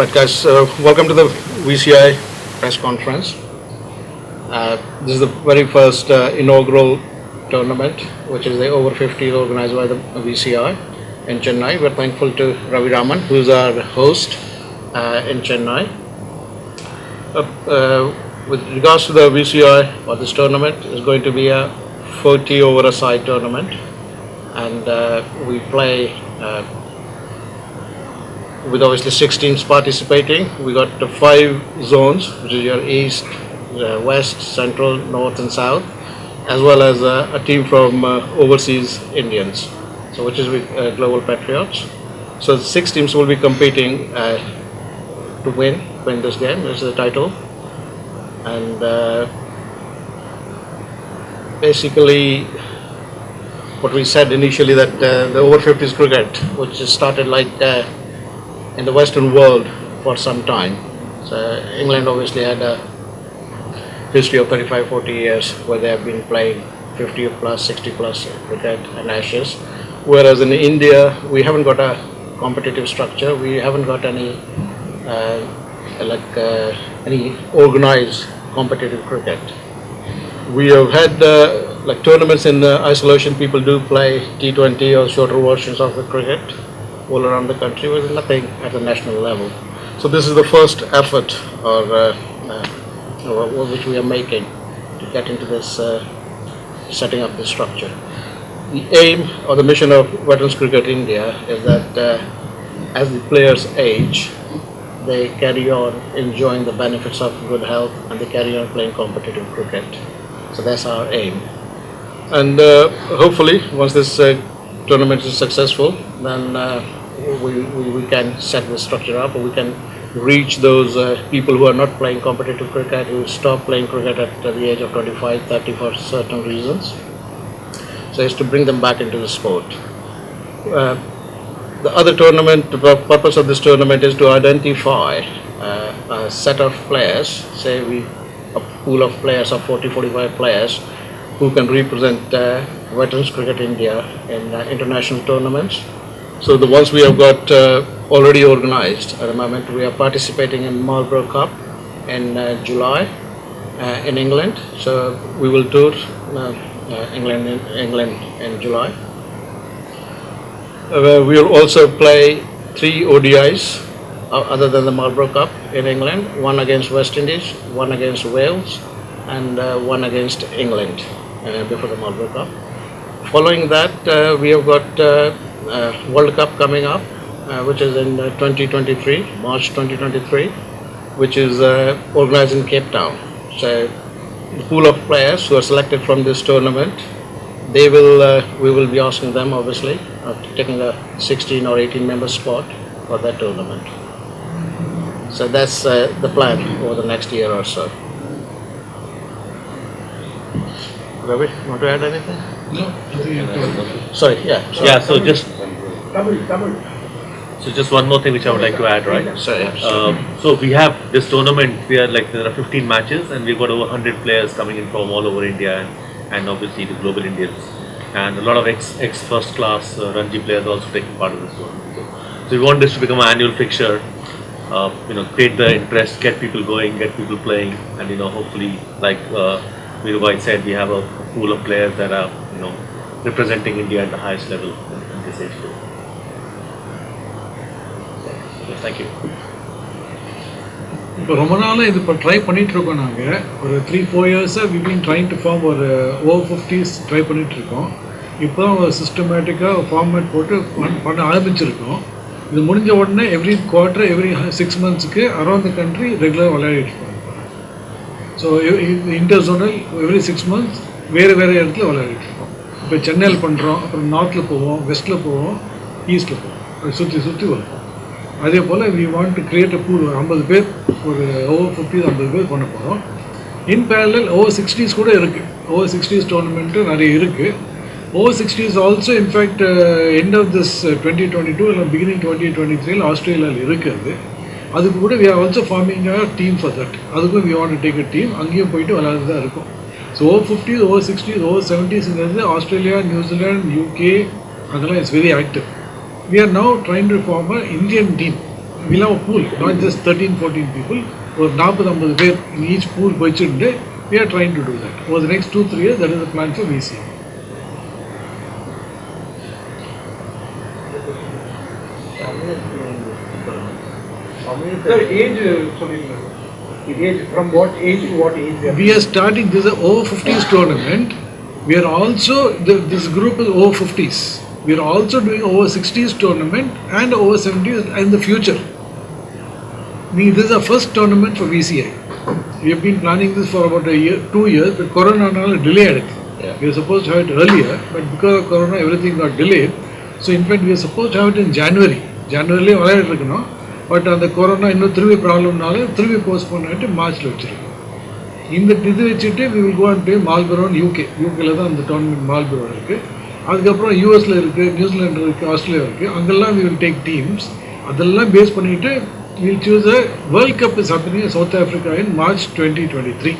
Right, guys, welcome to the VCI press conference. This is the very first inaugural tournament, which is the over 50 organized by the VCI in Chennai. We're thankful to Ravi Raman, who is our host in Chennai. With regards to the VCI or this tournament, is going to be a 40 over a side tournament, and we play with obviously 6 teams participating. We got 5 zones, which is your east, west, central, north and south, as well as a team from overseas Indians, so which is with Global Patriots. So 6 teams will be competing to win this game. This is the title. And basically what we said initially, that the over 50s cricket, which started like in the Western world for some time. So England obviously had a history of 35-40 years where they have been playing 50 plus, 60 plus cricket and Ashes. Whereas in India, we haven't got a competitive structure. We haven't got any any organized competitive cricket. We have had like tournaments in isolation. People do play T20 or shorter versions of the cricket all around the country, with nothing at the national level. So this is the first effort which we are making to get into this, setting up this structure. The aim or the mission of Veterans Cricket India is that as the players age, they carry on enjoying the benefits of good health and they carry on playing competitive cricket. So that's our aim. And hopefully once this tournament is successful, then we can set this structure up, or we can reach those people who are not playing competitive cricket, who stop playing cricket at the age of 25, 30 for certain reasons. So it's to bring them back into the sport. The other tournament, the purpose of this tournament is to identify a set of players, say a pool of players of 40-45 players who can represent Veterans Cricket India in international tournaments. So the ones we have got already organized at the moment, we are participating in Marlborough Cup in July in England. So we will tour England in July. We will also play 3 ODIs other than the Marlborough Cup in England, one against West Indies, one against Wales, and one against England before the Marlborough Cup. Following that, we have got World Cup coming up, which is in 2023, March 2023, which is organized in Cape Town. So the pool of players who are selected from this tournament, we will be asking them, obviously, after taking a 16 or 18 member spot for that tournament. So that's the plan over the next year or so. Ravi, you want to add anything? No. Sorry, yeah. Sorry. Yeah, so just one more thing which I would like to add, right? Sorry, yeah. So we have this tournament, there are 15 matches and we've got over 100 players coming in from all over India and obviously the global Indians. And a lot of ex first class Ranji players also taking part in this tournament. So we want this to become an annual fixture, create the interest, get people going, get people playing, and hopefully, like Virubai said, we have a pool of players that are representing India at the highest level in this age group. So, thank you. இப்போ ரொம்ப நாளாக இது இப்போ try பண்ணிகிட்ருக்கோம். நாங்கள் ஒரு 3-4 இயர்ஸாக we been trying to form ஒரு ஓவர் 50s ட்ரை பண்ணிகிட்ருக்கோம். இப்போ தான் ஒரு சிஸ்டமேட்டிக்காக ஃபார்மேட் போட்டு பண்ண ஆரம்பிச்சிருக்கோம். இது முடிஞ்ச உடனே எவ்ரி குவார்ட்டர், எவ்ரி 6 monthsக்கு அரௌண்ட் த கண்ட்ரி ரெகுலராக விளையாடிட்டுருக்கோம். ஸோ inter-zonal எவ்ரி 6 months வேறு இடத்துல விளையாடிட்டுருக்கோம். இப்போ சென்னையில் பண்ணுறோம், அப்புறம் நார்த்தில் போவோம், வெஸ்ட்டில் போவோம், ஈஸ்ட்டில் போவோம், சுற்றி வருவோம். அதே போல் we want to create a pool, ஒரு 50 பேர், ஒரு ஓவர் 50s 50 பேர் பண்ண போகிறோம். இன் பேரலல் ஓவர் 60s கூட இருக்குது. ஓவர் 60s டோர்னமெண்ட்டு நிறைய இருக்குது. Over 60s also in fact end of this 2022 இல்லை பிகினிங் 2023 ஆஸ்திரேலியாவில் இருக்குது. அதுக்கு கூட we are also forming a team for that. அதுக்கும் we want to take a team. அங்கேயும் போயிட்டு விளையாட தான் இருக்கும். So over 50s, over 60s, over 70sங்கிறது ஆஸ்திரேலியா, நியூசிலாந்து, UK அதெல்லாம் it's very active. We are now trying to form an Indian team we'll have a pool, not just 13-14 people, or 40-50 பேர் in each pool வச்சுட்டு we are trying to do that. Over the next 2-3 years, that is the plan for VCI. Sir, age, from what age to what age? We are starting this over 50s tournament. We are also, this group is over 50s. We are also doing over 60s tournament and over 70s in the future. This is our first tournament for VCI. We have been planning this for about 2 years, but Corona delayed it. Yeah. We were supposed to have it earlier, but because of Corona, everything got delayed. So in fact, we were supposed to have it in January. January, but on the Corona, problem, we postponed it to March. In the we will go and play Marlborough in UK. UK is the tournament Marlborough. அதுக்கப்புறம் யூஎஸ்ல இருக்கு, New Zealand இருக்கு, Australia இருக்கு. அங்கெல்லாம் we will take teams. அதெல்லாம் base பண்ணிட்டு we will choose a World Cup is happening in South Africa in March 2023.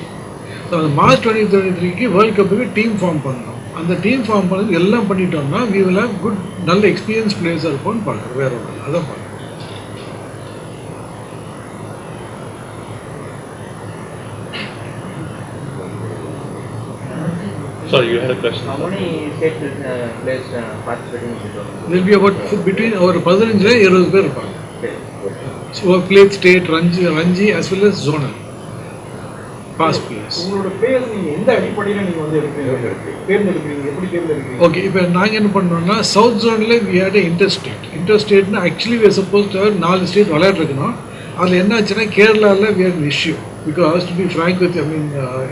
So அந்த March 2023க்கு World Cupக்கு team form பண்ணணும். அந்த டீம் ஃபார்ம் பண்ணது எல்லாம் பண்ணிட்டோம்னா we will have good நல்ல எக்ஸ்பீரியன்ஸ் பிளேயர்ஸ் இருப்போம்னு பார்க்குறோம். வேற ஒன்று அதான் பார்க்குறோம். Sorry, you had a question. How many state players participating in the tournament? There will be about between over 15-20 பேர் இருப்பாங்க. So we played state, Ranji as well as zonal. Past players. உங்களோட பேர் நீங்க எந்த அடிப்படையில் நீங்க வந்து தேர்ந்தெடுக்கிறீங்க? எப்படி தேர்ந்தெடுக்கிறீங்க? Okay, இப்போ நாங்க என்ன பண்ணோம்னா சவுத் ஜோன்ல we had a interstate actually we are supposed to have 4 state விளையாடுறோம். அதுல என்ன ஆச்சுன்னா கேரளால we had an issue because to be frank with you, I mean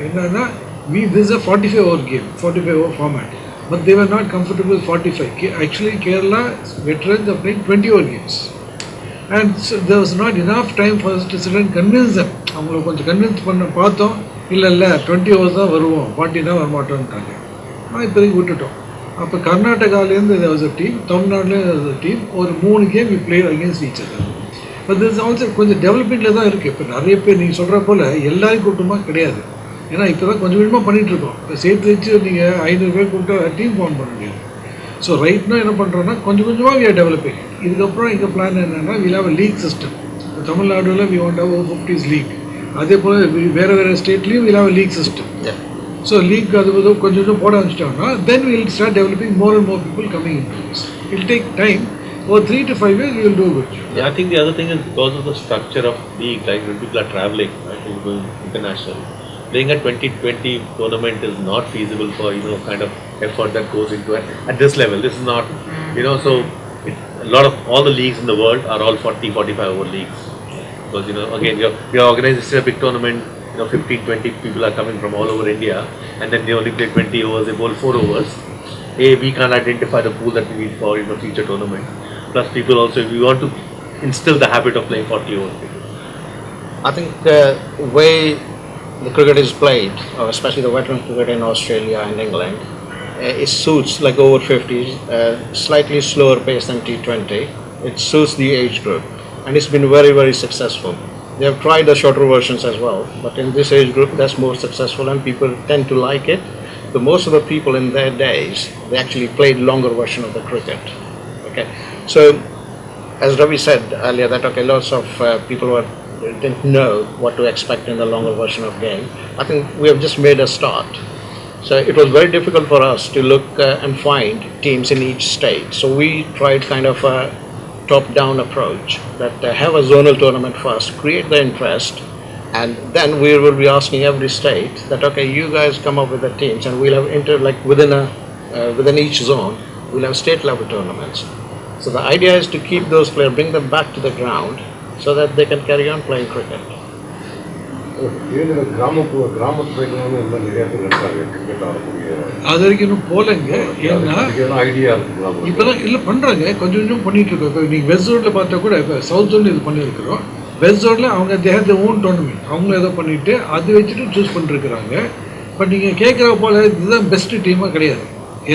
என்னன்னா this is a 45-over game, 45-over format, but they were not comfortable with 45. Actually, Kerala veterans are playing 20-over games, and so there was not enough time for us to sit and convince them. அவங்களை கொஞ்சம் convince பண்ண பார்த்தோம், இல்லை 20 overs தான் வருவோம், 40 தான் வரமாட்டோம்ட்டாங்க. நான் இப்போதைக்கு விட்டுட்டோம். அப்போ கர்நாடகாலேருந்து there was a team, தமிழ்நாடுலேருந்து there was a team, ஒரு 3 game we played against each other. But this is also கொஞ்சம் டெவலப்மெண்ட்டில் தான் இருக்குது. இப்போ நிறைய பேர் நீங்கள் சொல்கிற போல் எல்லாரும் கூட்டமாக கிடையாது. ஏன்னா இப்போ தான் கொஞ்சம் கொஞ்சமாக பண்ணிகிட்ருக்கோம். இப்போ சேர்த்து வச்சு நீங்கள் 500 பேர் கூப்பிட்டு டீம் ஃபார்ம் பண்ண முடியாது. ஸோ ரைட்னா என்ன பண்ணுறோன்னா கொஞ்சம் கொஞ்சமாக வி ஆர் டெவலப்பிங். இதுக்கப்புறம் எங்கள் பிளான் என்னென்னா will have a league system. இப்போ தமிழ்நாடுல we want have 50s league. அதே போல் வேறு ஸ்டேட்லேயும் will have a league system. So league அது கொஞ்சம் கொஞ்சம் போட ஆரம்பிச்சிட்டோம்னா then will start developing more and more people coming in to this. It take time. Over 3 to 5 years, we will do good. Yeah, I think the other thing is because of the structure of league, like when people are traveling, right, and going international. Playing a 2020 tournament is not feasible for kind of effort that goes into it at this level. This is not so a lot of all the leagues in the world are all 40-45 over leagues because again you're organizing a big tournament, 15-20 people are coming from all over India and then they only play 20 overs, they bowl 4 overs. We can't identify the pool that we need for future tournament. Plus people also, if we want to instill the habit of playing 40 overs. I think the way the cricket is played, especially the veteran cricket in Australia and England, it suits like over 50s, slightly slower pace than T20. It suits the age group and it's been very, very successful. They have tried the shorter versions as well, but in this age group that's more successful and people tend to like it. So most of the people in their days, they actually played longer version of the cricket. Okay, so as Ravi said earlier that lots of people didn't know what to expect in the longer version of game. I think we have just made a start. So it was very difficult for us to look and find teams in each state. So we tried kind of a top-down approach that have a zonal tournament first, create the interest, and then we will be asking every state that you guys come up with the teams and we'll have within each zone we'll have state level tournaments. So the idea is to keep those players, bring them back to the ground so that they can carry on playing cricket. அது வரைக்கும் இன்னும் போலங்க. ஏன்னா இப்போதான் இல்லை பண்ணுறாங்க, கொஞ்சம் கொஞ்சம் பண்ணிட்டு இருக்கோம். இப்போ நீங்கள் வெஸ்ட் ஜோனில் பார்த்தா கூட இப்போ சவுத் ஜோனில் இது பண்ணியிருக்கிறோம். வெஸ்ட் ஜோனில் அவங்க தேர் ஓன் டோர்னமெண்ட் அவங்களும் ஏதோ பண்ணிவிட்டு அதை வச்சுட்டு சூஸ் பண்ணிருக்கிறாங்க. பட் நீங்கள் கேட்குற போல் இதுதான் பெஸ்ட்டு டீமாக கிடையாது.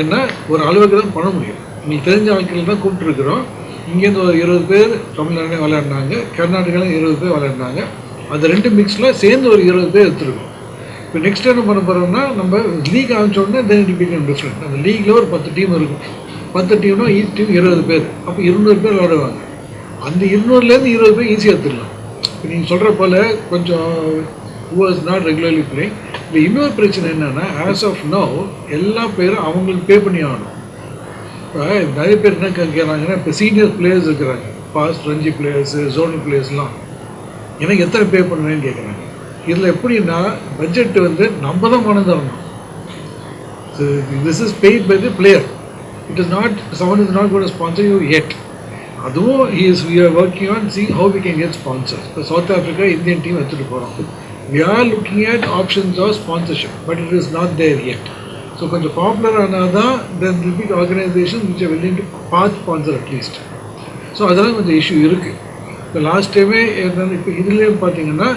ஏன்னா ஒரு அளவுக்கு தான் பண்ண முடியும். உங்களுக்கு தெரிஞ்ச ஆட்கள் தான் கூப்பிட்டுருக்குறோம். இங்கேருந்து ஒரு 20 பேர் தமிழ்நாடு விளையாடினாங்க, கர்நாடகாவில் 20 பேர் விளையாடினாங்க. அது 2 மிக்ஸில் சேர்ந்து ஒரு 20 பேர் எடுத்துருக்கோம். இப்போ நெக்ஸ்ட் என்ன பண்ண போகிறோம்னா நம்ம லீக் ஆரம்பிச்சோடனே தென் இட் பிகம் டிஃப்ரெண்ட். அந்த லீக்கில் ஒரு 10 டீம் இருக்கும். 10 டீம்னா ஈச் டீம் 20 பேர், அப்போ 200 பேர் விளையாடுவாங்க. அந்த 200லேருந்து 20 பேர் ஈஸியாக எடுத்துடலாம். இப்போ நீங்கள் சொல்கிற போல் கொஞ்சம் who was not regularly playing. இப்போ இன்னொரு பிரச்சனை என்னென்னா ஆஸ் ஆஃப் நோ எல்லா பேரும் அவங்களுக்கு பே பண்ணி ஆகணும். இப்போ நிறைய பேர் என்ன கேட்குறாங்கன்னா இப்போ சீனியர் பிளேயர்ஸ் இருக்கிறாங்க, பாஸ்ட் ரஞ்சி பிளேயர்ஸு, ஜோனல் பிளேயர்ஸ்லாம், எனக்கு எத்தனை பே பண்ணுவேன்னு கேட்குறாங்க. இதில் எப்படின்னா பட்ஜெட் வந்து நம்ம தான் பணம் தரணும். So this is paid by the player. It is not someone is not going to sponsor you yet. அதுவும் we are working on seeing how we can get sponsors. இப்போ சவுத் ஆஃப்ரிக்கா இந்தியன் டீம் எடுத்துகிட்டு போகிறோம். We are looking at options of sponsorship, but it is not there yet. So கொஞ்சம் popular ஆனால் தான் there will be organizations which are willing to part sponsor at least. So அதெல்லாம் கொஞ்சம் issue இருக்குது. இப்போ last டைமே இப்போ இதுலேயும் பார்த்தீங்கன்னா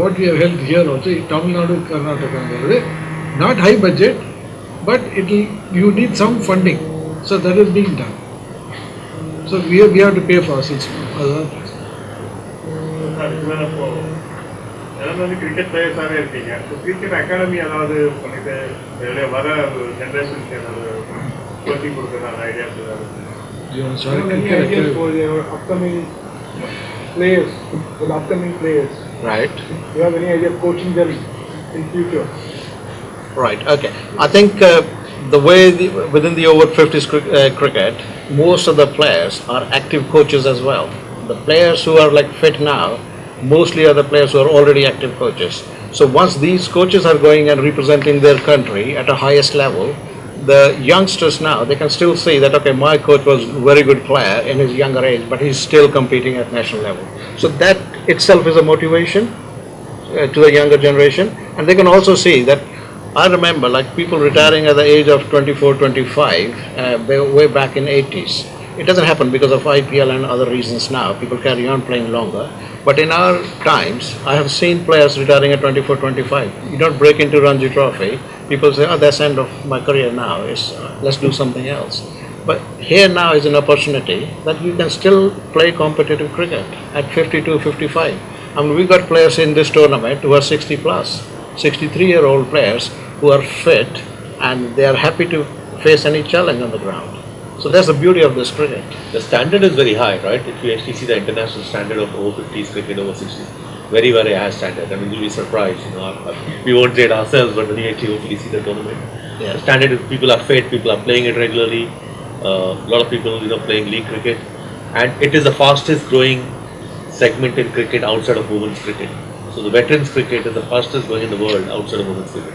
what we have health here also Tamil Nadu கர்நாடகாங்கிறது not high budget, but it you need some funding. So that is being done. So we have to pay for ourselves. அதுதான் கிரிக்கெட் பிளேயர்ஸாகவே இருக்கீங்க. ஸோ கிரிக்கெட் அகாடமி ஏதாவது பண்ணிட்டு வர ஜென்ரேஷனுக்கு ஏதாவது coaching கொடுக்குறதா ஐடியாஸ் ஏதாவது for your upcoming players, for the upcoming players? Right. Do you have any idea of coaching them in future? Right, okay. I think the way within the over 50s cricket, most of the players are active coaches as well. The players who are like fit now, mostly are the players who are already active coaches. So once these coaches are going and representing their country at a highest level, the youngsters now, they can still see that, okay, my coach was a very good player in his younger age, but he's still competing at national level. So that itself is a motivation to the younger generation. And they can also see that, I remember like people retiring at the age of 24, 25, way back in 80s. It doesn't happen because of IPL and other reasons now. People carry on playing longer. But in our times, I have seen players retiring at 24, 25. You don't break into Ranji Trophy. People say, oh, that's the end of my career now. Let's do something else. But here now is an opportunity that you can still play competitive cricket at 52, 55. I mean, we got players in this tournament who are 60 plus, 63-year-old players who are fit and they are happy to face any challenge on the ground. So that's the beauty of this cricket. The standard is very high, right? If you actually see the international standard of over 50s cricket, over 60s, very, very high standard. I mean, you'll be surprised, we won't say it ourselves, but when you actually hopefully see the tournament. Yeah. The standard is people are fit, people are playing it regularly, a lot of people, playing league cricket. And it is the fastest growing segment in cricket outside of women's cricket. So the veterans cricket is the fastest growing in the world outside of women's cricket.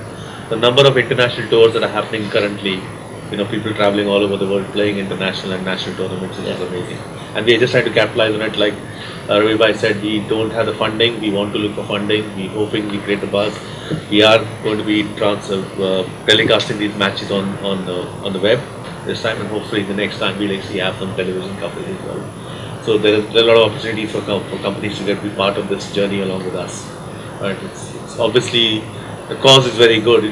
The number of international tours that are happening currently, people traveling all over the world playing international and national tournaments is amazing. And we are just trying to capitalize on it. Like Ravi Bhai said, we don't have the funding. We want to look for funding. We're hoping we create a buzz. We are going to be telecasting these matches on the web this time, and hopefully the next time we'll actually have some television coverage as well. So there are a lot of opportunities for companies to be part of this journey along with us. Right? It's obviously the cause is very good.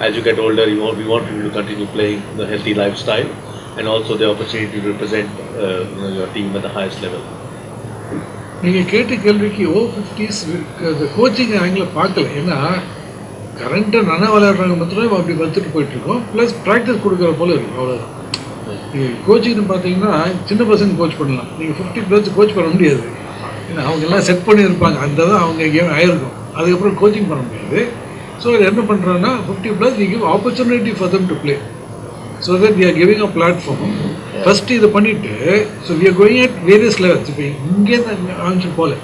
As you get older, we want people to continue playing the healthy lifestyle, and also the opportunity to represent your team at the highest level. நீங்கள் கேட்ட கேள்விக்கு O50s coaching ஆங்கில பார்க்கல. ஏன்னா கரண்ட்டாக நல்லா விளையாடுறாங்க மாத்திரம் அப்படி வந்துட்டு போயிட்டுருக்கோம். ப்ளஸ் ப்ராக்டிஸ் கொடுக்குற போல இருக்கும், அவ்வளோதான். நீங்கள் கோச்சிங்னு பார்த்தீங்கன்னா சின்ன பசங்க கோச் பண்ணலாம், நீங்கள் 50+ கோச் பண்ண முடியாது. ஏன்னா அவங்க எல்லாம் செட் பண்ணியிருப்பாங்க, அந்த தான் அவங்க கேம் ஆயிருக்கும். அதுக்கப்புறம் கோச்சிங் பண்ண முடியாது. ஸோ இது என்ன பண்ணுறோன்னா 50+ we give opportunity for them to play. So that we are giving a platform. First இதை பண்ணிவிட்டு, so we are going at various levels. இப்போ இங்கேருந்து ஆரம்பிச்சு போகல,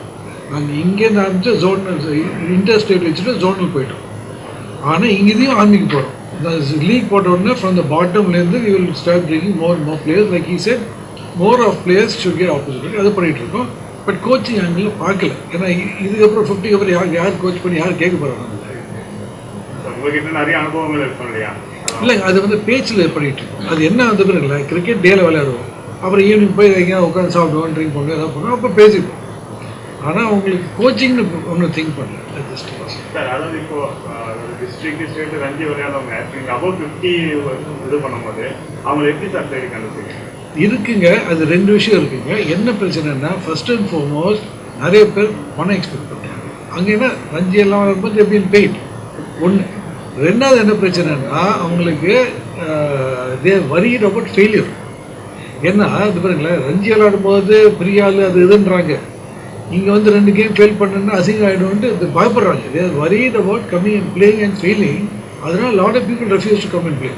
நாங்கள் இங்கேருந்து ஆரம்பிச்சு ஜோனல் இன்டர் ஸ்டேட் வச்சுட்டு ஜோனல் போயிட்டோம். ஆனால் இங்கேயும் ஆரம்பிக்க போகிறோம். லீக் போட்ட உடனே ஃப்ரம் த பாட்டம்லேருந்து we will start bringing more and more players. Like he said, more of players should get opportunity. அதை பண்ணிகிட்டு இருக்கோம். பட் கோச்சிங் ஆங்கில பார்க்கல. ஏன்னா இதுக்கப்புறம் 50 அப்புறம் யார் கோச் பண்ணி யார் கேட்க போகிறாங்க? உங்ககிட்ட நிறைய அனுபவங்கள் இருக்கும் இல்லையா? இல்லை, அது பேச்சில் பண்ணிட்டு இருக்கோம். அது என்ன வந்து இல்லை, கிரிக்கெட் டேல விளையாடுவோம், அப்புறம் ஈவினிங் போய் எங்கேயா உட்காந்து சாப்பிடுவோம், ட்ரிங்க் பண்ணுவோம், எதாவது பண்ணுவோம், அப்போ பேசிப்போம். ஆனால் உங்களுக்கு கோச்சிங்னு ஒன்றும் திங்க் பண்ணல. சார், அதாவது இப்போ டிஸ்ட்ரிக்ட் ஸ்டேட் ரஞ்சி விளையாடுறவங்க நீங்கள் அபவ் 50 இது பண்ணும்போது அவங்களை எப்படி சார் தேடி கண்டுபிடிங்க? இருக்குங்க, அது 2 விஷயம் இருக்குங்க. என்ன பிரச்சனைனா, ஃபர்ஸ்ட் அண்ட் ஃபார்மோஸ்ட் நிறைய பேர் பணம் எக்ஸ்பெக்ட் பண்ணுறாங்க. அங்கே என்ன ரஞ்சி எல்லாம் வரும்போது எப்படின்னு பெயிட் ஒன்று. ரெண்டாவது என்ன பிரச்சனைனா, அவங்களுக்கு தே வரிட் அபவுட் ஃபெயிலியர். ஏன்னா இது பாருங்களேன், ரஞ்சி விளையாடும் போது பெரிய ஆள் அது இதுன்றாங்க, இங்கே வந்து 2 கேம் ஃபெயில் பண்ணுன்னா அசிங்கம் ஆகிடும்ட்டு இது பயப்படுறாங்க. They are worried about coming and playing and failing. அதனால் lot of people refuse to come and play.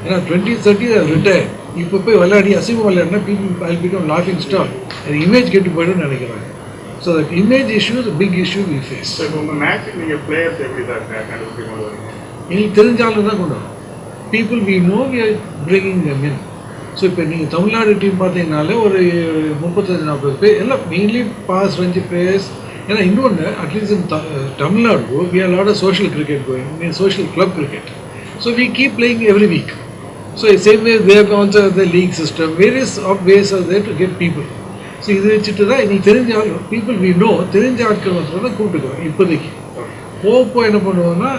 ஏன்னா 20-30 ரிட்டையர், இப்போ போய் விளையாடி அசிங்கம் விளையாடினா பீப்புள் ஐ பிகம் லாஃபிங் ஸ்டார், இமேஜ் கெட்டு போய்டுன்னு நினைக்கிறாங்க. So that image issue is big issue we face. உங்கள் மேட்ச்சுக்கு நீங்கள் பிளேயர்ஸ் எப்படி சார் கண்டுபிடிச்சு கொண்டு வரீங்க? எங்களுக்கு தெரிஞ்சாலும் தான் கொண்டு வரும். People we know we are bringing them in. So இப்போ நீங்கள் தமிழ்நாடு டீம் பார்த்தீங்கனாலே ஒரு 35-40 பேர் எல்லாம் மெயின்லி பாஸ் ரஞ்சி பிளேயர்ஸ். ஏன்னா இன்னொன்று at least in Tamil Nadu we are lot of social cricket going, mean social club cricket. So we keep playing every week. So same way they have also the league system, various of ways are there to get people. So இது வச்சுட்டு தான் நீங்கள் தெரிஞ்ச ஆள் people we no, தெரிஞ்ச ஆட்கள் வந்து தான் கூப்பிட்டுக்குவோம். இப்போதைக்கு போக என்ன பண்ணுவோம்னா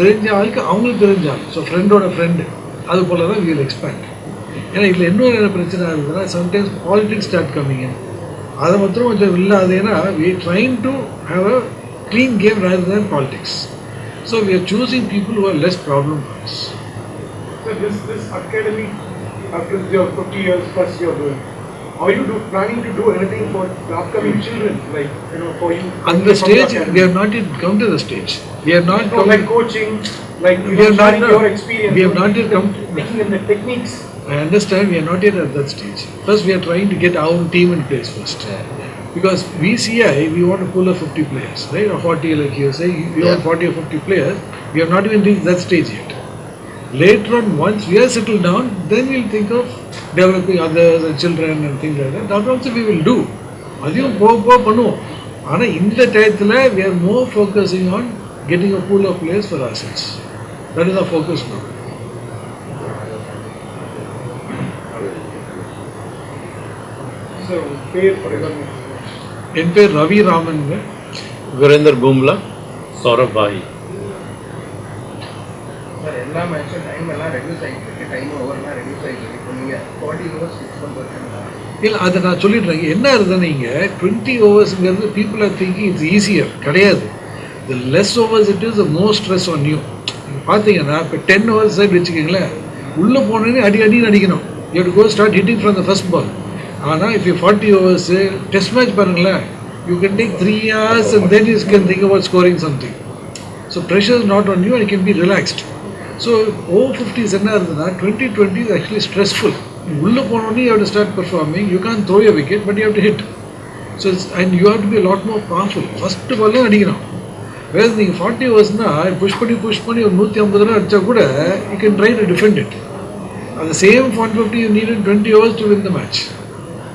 தெரிஞ்ச ஆளுக்கு அவங்களுக்கு தெரிஞ்ச ஆள், ஸோ ஃப்ரெண்டோட ஃப்ரெண்டு, அது போல் தான் வீல் எக்ஸ்பேண்ட். ஏன்னா இதில் இன்னொரு என்ன பிரச்சனை இருக்குதுன்னா சம்டைம்ஸ் பாலிட்டிக்ஸ் ஸ்டார்ட் கம்மிங். அதை மாத்திரம் கொஞ்சம் இல்லாது. ஏன்னா we trying to have a clean game rather than politics. So we are choosing people who are less problem for us. So this academy, after your 50 years plus you're doing, are you planning to do anything for the upcoming children, like for you? On the stage, we have not yet come to the stage. We have not come like coaching, like we have not your experience. We have not yet come. Taking in the techniques. I understand we are not yet at that stage. First, we are trying to get our team in place first. Because VCI, we want to pull a 50 players, right? Or 40, like you say, we want 40 or 50 players. We have not even reached that stage yet. Later on, once we are settled down, then we'll think of developing others and children and things like that. That also we will do. அதையும் போக பண்ணுவோம். ஆனால் இந்த டயத்தில் we are more focusing on getting a pool of players for ourselves. That is our focus now. So, pair for example. என் பேர் Ravi Raman. Virender Bumla. Saurabh Vahi. Sir எல்லா மேட்சும் time எல்லாம் ரெடியூஸ் ஆகிட்டு இருக்கு, டைம் ஓவர்லாம் ரெடியூஸ் ஆகிட்டு இருக்கு. இப்போ நீங்கள் 40 overs ஃபிக்ஸ் பண்ணுறீங்களா? இல்லை, அதை நான் சொல்லிடுறேன். என்ன இருக்குதுன்னா நீங்கள் 20 ஓவர்ஸுங்கிறது people are thinking it's easier. கிடையாது. The less overs it is the more stress on you. நீங்கள் பார்த்தீங்கன்னா இப்போ 10 overs சைடு வச்சுக்கிங்களேன், உள்ளே போனோன்னே அடின்னு அடிக்கணும். You have to go start hitting from the first ball. ஆனால் if you 40 overs test match பாருங்களேன், you can take 3 hours and then you can think about scoring something. So pressure is not on you and you can be relaxed. So over 50s என்ன இருந்ததுன்னா 2020 is actually stressful. உள்ளே போனோடனே you have to start performing. You can't throw your wicket but you have to hit. So and you have to be a lot more powerful. First பாலும் அடிக்கணும். வேறு நீங்கள் 40 ஓவர்ஸ்னால் push பண்ணி ஒரு 150 ரன் அடித்தா கூட you can try to defend it. At the same 150 you needed 20 overs to win the match.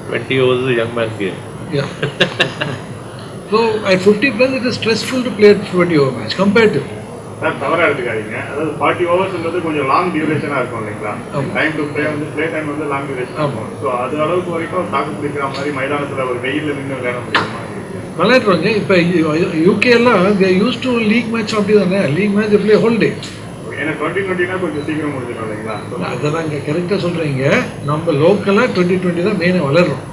20 overs is a young man's game. Yeah. So at 50 plus it is stressful to play a 20 over match compared to. Sir தவறாக எடுத்துக்காதீங்க. அதாவது 40 ஓவர்ஸ்ன்றது கொஞ்சம் long டியூரேஷனாக இருக்கும் இல்லைங்களா? Time to play time வந்து long duration ஆகும். So அது அளவுக்கு வரைக்கும் தாக்கு பிடிக்கிற மாதிரி மைதானத்தில் ஒரு வெயிலில் நின்று விளையாட முடியுமா? விளையாடுறாங்க. இப்போ யூகேலாம் யூஸ் டு லீக் மேட்ச் அப்படி தானே. League match play whole day. ஏன்னா 2020னா கொஞ்சம் சீக்கிரம் முடிஞ்சிடும் இல்லைங்களா? அதெல்லாம் இங்கே கரெக்டாக சொல்கிறீங்க. நம்ம லோக்கலாக 2020 தான் மெயினாக வளர்றோம்.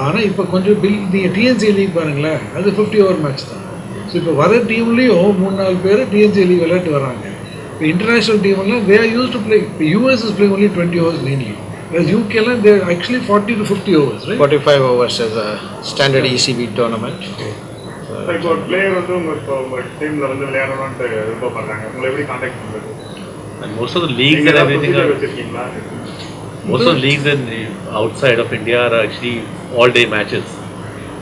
ஆனால் இப்போ கொஞ்சம் நீங்கள் டிஎன்சி லீக் பாருங்களேன், அது 50 ஓவர் மேட்ச் தான். ஸோ இப்போ வர டீம்லேயும் 3-4 பேர் டிஎன்சி லீக் விளையாட்டு வராங்க. இப்போ இன்டர்நேஷ்னல் டீம்லாம் they are use to play. இப்போ US is playing only 20 overs mainly. யூகேலாம் they actually 40 to 50 overs, right? 45 overs as a standard ECB tournament. இப்போ ஒரு பிளேயர் வந்து உங்கள் டீமில் வந்து விளையாடணும்னு விருப்பப்படுறாங்க, உங்களை எப்படி கான்டாக்ட் பண்ணுறது? And most of the leagues and everything are, வச்சுருக்கீங்களா? most of the leagues in outside of India are actually all-day matches.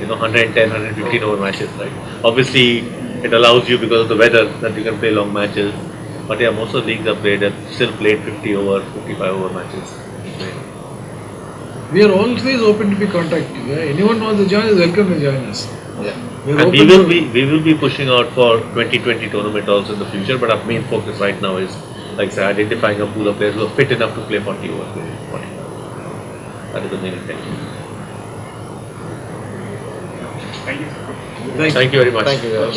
110, 115 over matches, right? Obviously, it allows you because of the weather that you can play long matches. But yeah, most of the leagues are still played 50 over, 55 over matches. We are always open to be contacted. Anyone wants to join is welcome to join us. Yeah. And we will be pushing out for 2020 tournament also in the future. But our main focus right now is, like I said, identifying a pool of players who are fit enough to play 40 overs. That is the main intention. Thank you. Thank you very much. Thank you guys.